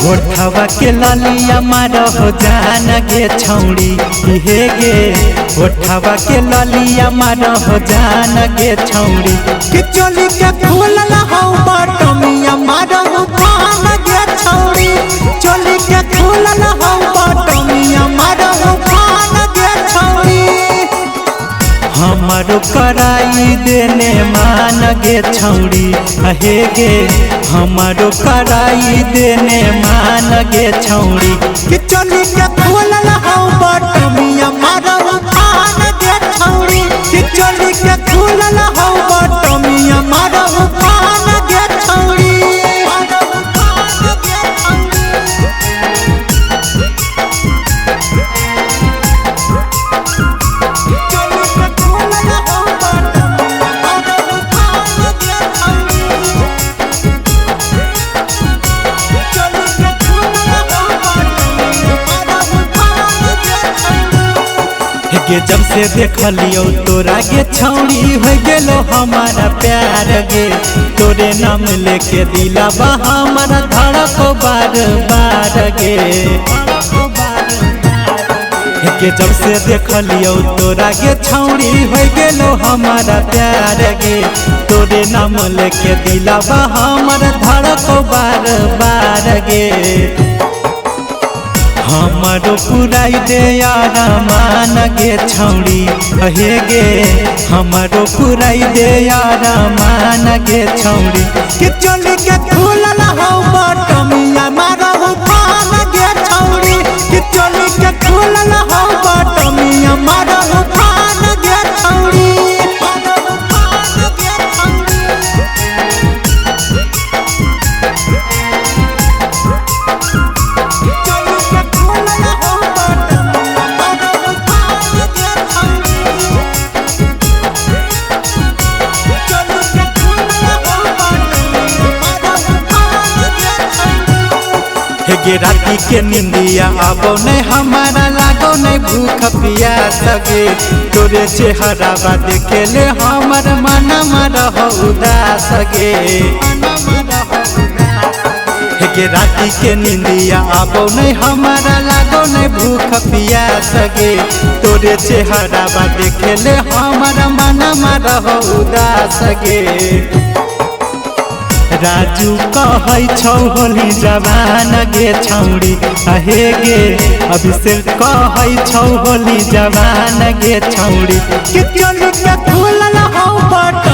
होठवा के ललिया मार हो जान गे छौड़ी हे गे होठवा के ललिया मार हो जान गे छौड़ी कि चोली के खोलल हो बटमिया मार हो जान गे छौड़ी चोली के खोलल हो बटमिया मार हो जान गे छौड़ी हमारो कराई देने मान गे छौड़ी हे गे हमारो कराई देने मान गे छौड़ी कि चोली के खोलल हो बटमिया मार हो जान गे छौड़ी कि चोली के खोलल हो बटमिया मार हो जान गे छौड़ी गे जब से देखलियो तोरा गे छौड़ी हो गेलो हमारा प्यार गे तोरे नाम लेके दिलावा हमारा धड़को बार बार गे जब से देखलियो तोरा गे छौड़ी हो गेलो हमारा प्यार गे तोरे नाम लेके दिलावा हमारा धड़को बार बार गे हमारो पुराई दे यार मान गे छौड़ी हे गे हमारो पुराई दे यार मान गे छौड़ी कि चोली के खोलल हो बटमिया मारो हो जान गे छौड़ी कि चोली के खोलल हो बटमिया मारो हो जान गे छौड़ी गे राती के निंदिया आबो नहीं हमारा लागो नहीं भूख पियास गे तोरे चेहरा बा देखे ले हमर मन रहो उदास गे गे राती के निंदिया आबो नहीं हमारा लागो नहीं भूख पियास गे तोरे चेहरा बा देखे ले हमर मन रहो उदास गे राजू कहै छौ होली जवान गे छौड़ी हे गे अभिषेक कहै छौ होली जवान गे छौड़ी कि चोली के खोलल हो बट